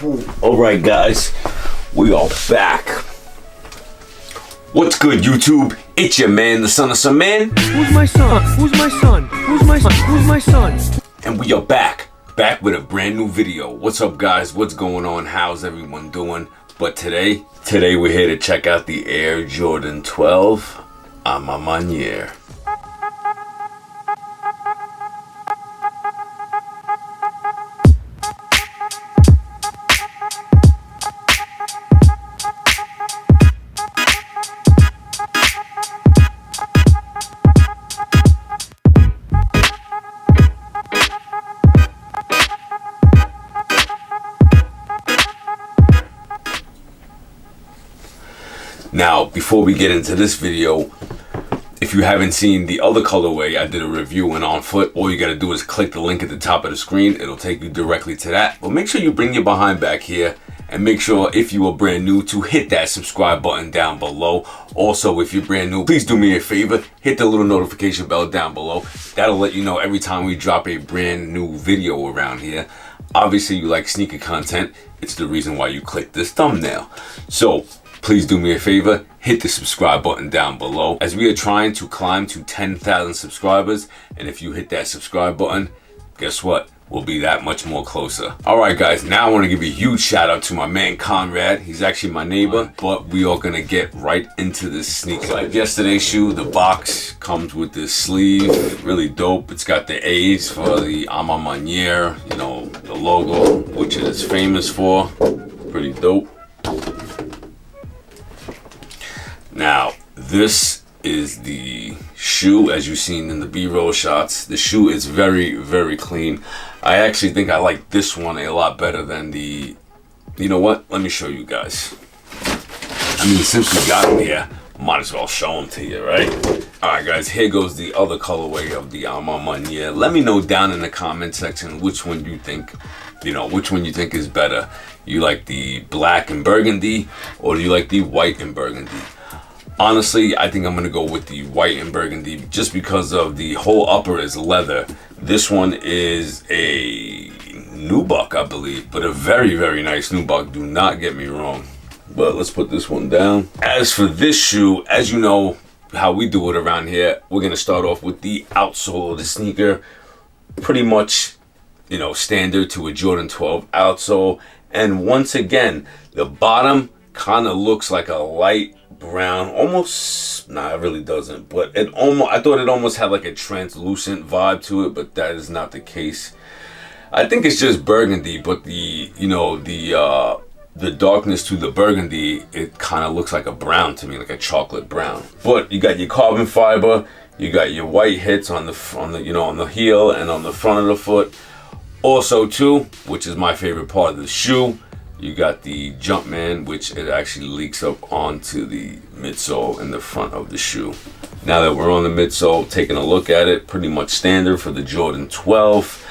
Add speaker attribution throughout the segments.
Speaker 1: Alright guys, we are back. What's good YouTube? It's your man, Thesonofsomeman.
Speaker 2: Who's my son? Who's my son? Who's my son? Who's my son?
Speaker 1: And we are back with a brand new video. What's up guys? What's going on? How's everyone doing? But today we're here to check out the Air Jordan 12 on Mamaniere. Now, before we get into this video, if you haven't seen the other colorway, I did a review and on foot. All you got to do is click the link at the top of the screen. It'll take you directly to that. But make sure you bring your behind back here, and make sure if you are brand new to hit that subscribe button down below. Also, if you're brand new, please do me a favor, hit the little notification bell down below. That'll let you know every time we drop a brand new video around here. Obviously, you like sneaker content. It's the reason why you click this thumbnail. So please do me a favor, hit the subscribe button down below, as we are trying to climb to 10,000 subscribers. And if you hit that subscribe button, guess what? We'll be that much more closer. All right, guys, now I want to give a huge shout out to my man Conrad. He's actually my neighbor, but we are going to get right into this sneaker. Like yesterday's shoe, the box comes with this sleeve, really dope. It's got the A's for the Maniere, you know, the logo, which it is famous for. Pretty dope. Now, this is the shoe, as you've seen in the B-roll shots. The shoe is very, very clean. I actually think I like this one a lot better than the, you know what? Let me show you guys. I mean, since we got them here, might as well show them to you, right? All right, guys, here goes the other colorway of the Maniere. Let me know down in the comment section which one you think, which one you think is better. You like the black and burgundy, or do you like the white and burgundy? Honestly, I think I'm going to go with the white and burgundy just because of the whole upper is leather. This one is a nubuck, I believe, but a very, very nice nubuck. Do not get me wrong. But let's put this one down. As for this shoe, as you know how we do it around here, we're going to start off with the outsole of the sneaker. Pretty much, standard to a Jordan 12 outsole. And once again, the bottom kind of looks like a light brown, almost, nah, it really doesn't, but I thought it almost had like a translucent vibe to it, but that is not the case. I think it's just burgundy, but the darkness to the burgundy, it kind of looks like a brown to me, like a chocolate brown. But you got your carbon fiber, you got your white hits on the heel and on the front of the foot. Also too, which is my favorite part of the shoe, you got the Jumpman, which it actually leaks up onto the midsole in the front of the shoe. Now that we're on the midsole, taking a look at it, pretty much standard for the Jordan 12.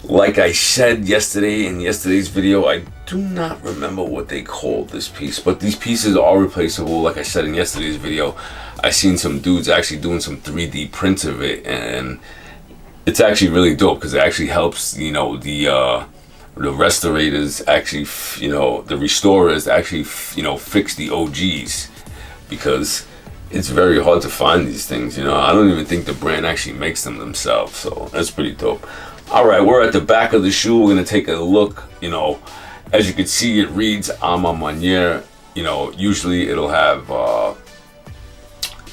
Speaker 1: Like I said yesterday in yesterday's video, I do not remember what they called this piece, but these pieces are replaceable. Like I said in yesterday's video, I seen some dudes actually doing some 3D prints of it, and it's actually really dope because it actually helps, the restorators actually, the restorers actually, fix the OGs, because it's very hard to find these things. I don't even think the brand actually makes them themselves, so that's pretty dope. All right, we're at the back of the shoe. We're gonna take a look. As you can see, it reads Maniere. Usually it'll have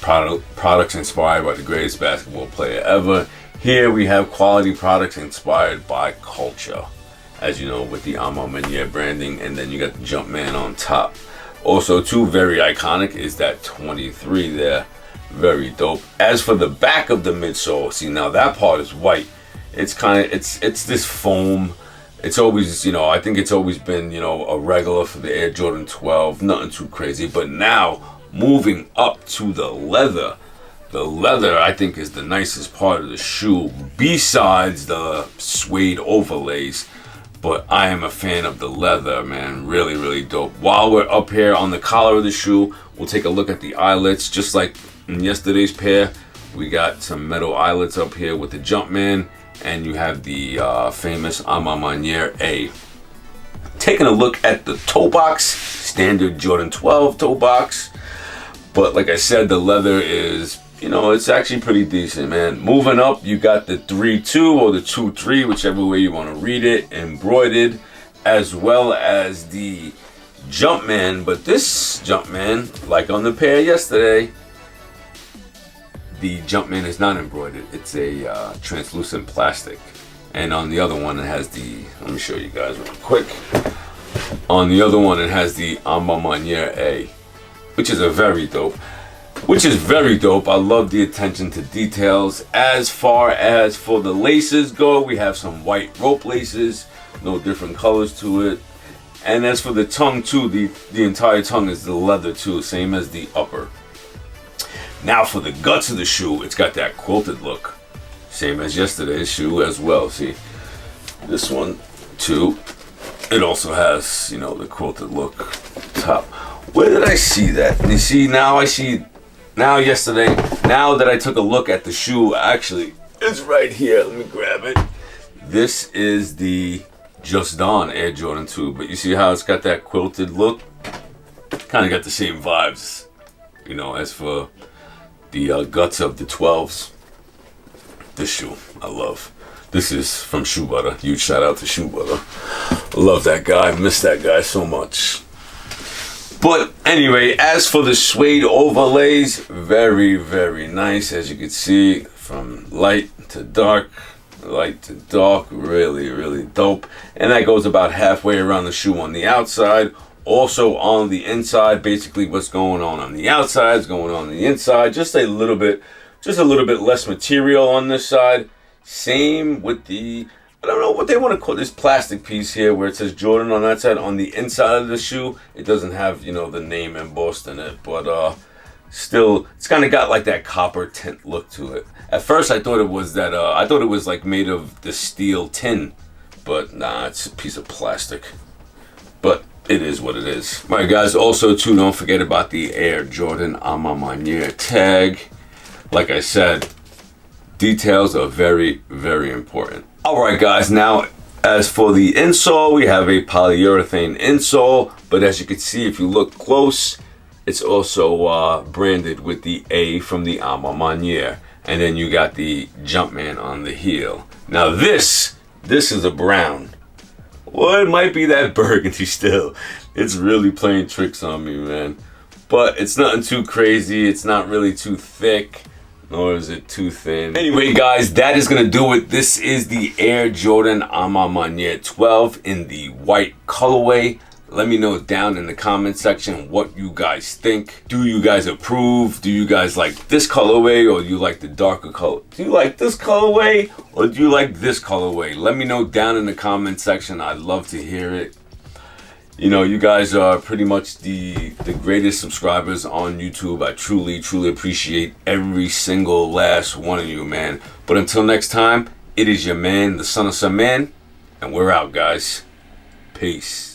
Speaker 1: products inspired by the greatest basketball player ever. Here we have quality products inspired by culture, as you know, with the Maniere branding, and then you got the Jumpman on top. Also too, very iconic is that 23 there, very dope. As for the back of the midsole, see, now that part is white. It's this foam. It's always, I think it's always been, a regular for the Air Jordan 12, nothing too crazy. But now moving up to the leather I think is the nicest part of the shoe, besides the suede overlays. But I am a fan of the leather, man. Really, really dope. While we're up here on the collar of the shoe, we'll take a look at the eyelets. Just like in yesterday's pair, we got some metal eyelets up here with the Jumpman, and you have the famous Maniere A. taking a look at the toe box, standard Jordan 12 toe box. But like I said, the leather is, you know, it's actually pretty decent, man. Moving up, you got the 3-2 or the 2-3, whichever way you want to read it, embroidered, as well as the Jumpman. But this Jumpman, like on the pair yesterday, the Jumpman is not embroidered. It's a translucent plastic. And on the other one, it has the, let me show you guys real quick. On the other one, it has the Maniere A, which is very dope. I love the attention to details. As far as for the laces go, we have some white rope laces, no different colors to it. And as for the tongue too, the entire tongue is the leather too, same as the upper. Now for the guts of the shoe, it's got that quilted look, same as yesterday's shoe as well. See, this one too, it also has, you know, the quilted look top. Where did I see that? You see, now I see, now yesterday, now that I took a look at the shoe, actually, it's right here. Let me grab it. This is the Just Dawn Air Jordan 2, but you see how it's got that quilted look? Kind of got the same vibes, you know, as for the guts of the 12s. This shoe, I love. This is from Shoe Butter. Huge shout out to Shoe Butter. I love that guy. I miss that guy so much. But anyway, as for the suede overlays, very, very nice. As you can see, from light to dark, really, really dope. And that goes about halfway around the shoe on the outside. Also on the inside, basically what's going on the outside is going on the inside. Just a little bit less material on this side. Same with the, I don't know what they want to call this plastic piece here where it says Jordan on that side. On the inside of the shoe, it doesn't have, you know, the name embossed in it, but still, it's kind of got like that copper tint look to it. At first, I thought it was that, I thought it was like made of the steel tin, but nah, it's a piece of plastic. But it is what it is. All right, guys, also too, don't forget about the Air Jordan Maniere tag. Like I said, details are very, very important. Alright guys, now as for the insole, we have a polyurethane insole, but as you can see if you look close, it's also branded with the A from the Maniere, and then you got the Jumpman on the heel. Now this is a brown. Well, it might be that burgundy still. It's really playing tricks on me, man. But it's nothing too crazy, it's not really too thick, nor is it too thin. Anyway guys, that is gonna do it. This is the Air Jordan Maniere 12 in the white colorway. Let me know down in the comment section what you guys think. Do you guys approve? Do you guys like this colorway, or do you like the darker color? Do you like this colorway, or do you like this colorway? Let me know down in the comment section. I'd love to hear it. You know, you guys are pretty much the greatest subscribers on YouTube. I truly, truly appreciate every single last one of you, man. But until next time, it is your man, Thesonofsomeman, and we're out, guys. Peace.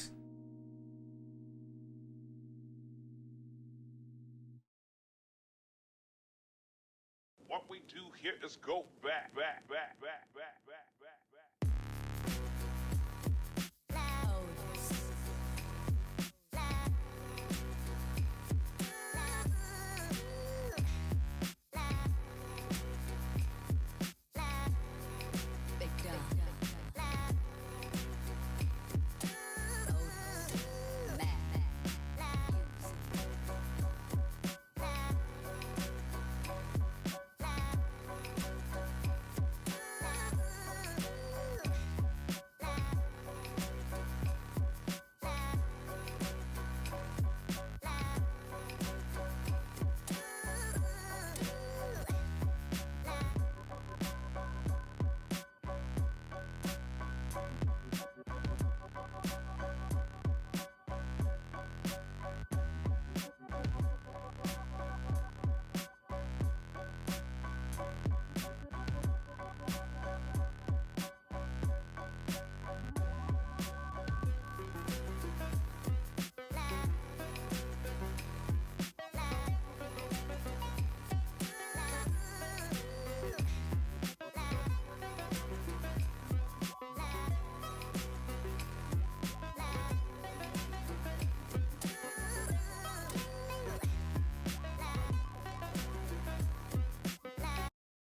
Speaker 3: What we do here is go back.